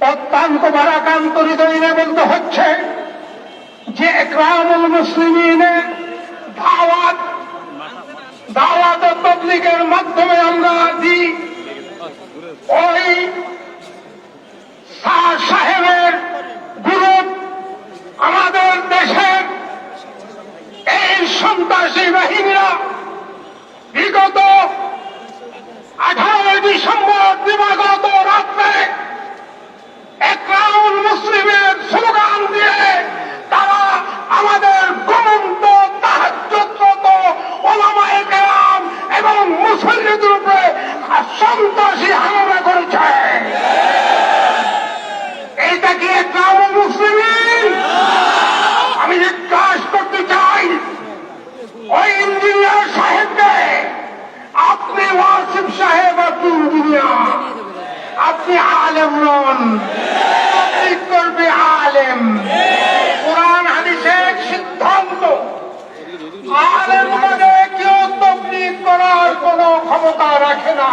অত্যন্ত ভারাক্রান্ত হৃদয় বলতে হচ্ছে যে ইকরামুল মুসলিমিনের দাওয়াত তাবলীগের মাধ্যমে আমরা দিই ওই শাহ সাহেবের গ্রুপ আমাদের দেশের এই সন্ত্রাসী বাহিনীরা বিগত 18 ডিসেম্বর দিবাগত রাত্রে ইকরামুল মুসলিমের স্লোগান দিয়ে তারা আমাদের ঘুমন্ত তাহাজ্জুদরত উলামায়ে কেরাম এবং মুসল্লিদের উপরে সন্ত্রাসী হামলা করেছে। এইটা কি ইকরামুল মুসলিমিন? আমি জিজ্ঞাসা করতে চাই ওই ইঞ্জিনিয়ার সাহেবকে, আপনি ওয়াসিফ সাহেব, আপনি ইঞ্জিনিয়ার, আপনি আলেম নন, তবলীগ করবে আলেম। কোরআন হাদিসের সিদ্ধান্ত আলেম মানে কেউ তবলীগ করার কোন ক্ষমতা রাখে না।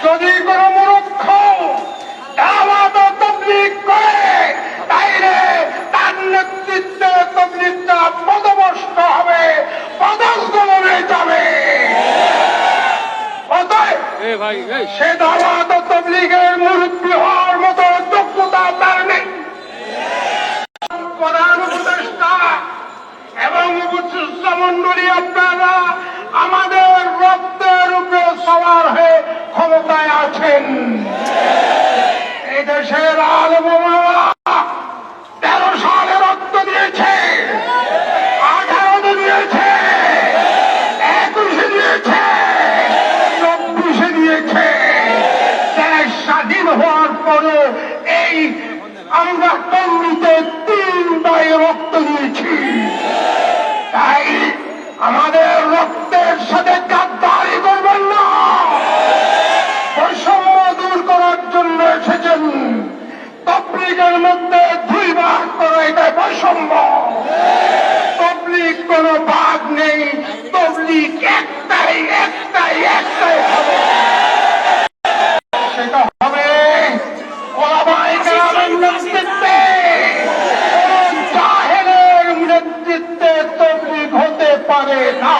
যদি কোন মূর্খ দাওয়াত তাবলীগ করে তাইলে তার নেতৃত্বে তাবলীগটা পদভ্রষ্ট হবে, পদস্খলনে যাবে। সে দাওয়াত তাবলীগের মুরব্বী হওয়ার মতো যোগ্যতা তার নেই। প্রধান উপদেষ্টা এবং উপদেষ্টা মন্ডলী, আপনারা আমাদের রক্তের উপরে সওয়ার হয়ে ক্ষমতায় আছেন। এই দেশের আলেমেরা 13 সালে রক্ত দিয়েছে, 18 দিয়েছে, 21 দিয়েছে, 24 দিয়েছে। দেশ স্বাধীন হওয়ার পরে এই আমরা কমিতে 3 ভাই রক্ত দিয়েছি। তাই আমাদের রক্তের সাথে গাদ্দারি করবেন না। বৈষম্য দূর করার জন্য এসেছেন। তাবলীগের মধ্যে 2 ভাগ করা, এটা বৈষম্য। তাবলীগ কোন ভাগ নেই, তাবলীগ একটাই হবে। সেটা হবে উলামায়ে কেরামের নেতৃত্বে। জাহেলের নেতৃত্বে তাবলীগ হতে পারে না।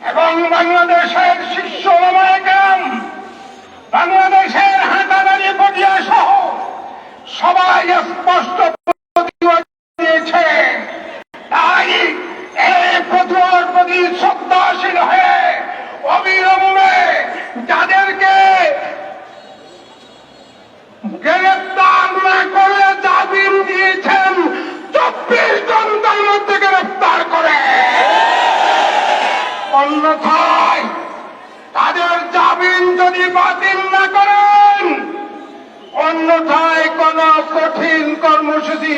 এবং বাংলাদেশের শীর্ষ উলামায়ে কেরাম, বাংলাদেশের হাটাদারি পটিয়া সহ সবাই স্পষ্ট প্রতিবাদ দিয়েছে। তাই এই প্রতিবাদ প্রতি শ্রদ্ধাশীল হয়ে অবিলম্বে যাদেরকে গ্রেফতার না করে জামিন দিয়েছেন 24 ঘন্টার মধ্যে গ্রেফতার করে, অন্যথায় তাদের জামিন যদি বাতিল না করেন, অন্যথায় কোন কঠিন কর্মসূচি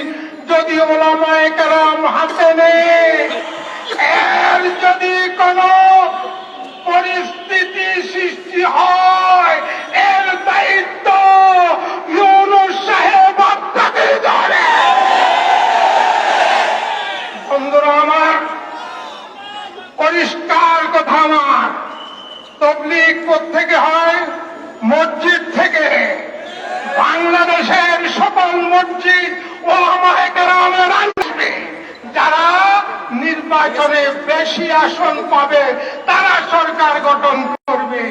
যদি উলামায়ে কেরাম হাতে নেয়, এর যদি কোন পরিস্থিতি সৃষ্টি হয়, এর দায়িত্ব ইউনূস সাহেব আপনাকে ধরে। বন্ধুরা আমার, পরিষ্কার কথা আমার, তাবলীগ কোত্থেকে হয়? মসজিদ থেকে। বাংলাদেশের সকল মসজিদ উলামায়ে কেরামের আসবে। যারা নির্বাচনে বেশি আসন পাবে তারা সরকার গঠন করবে।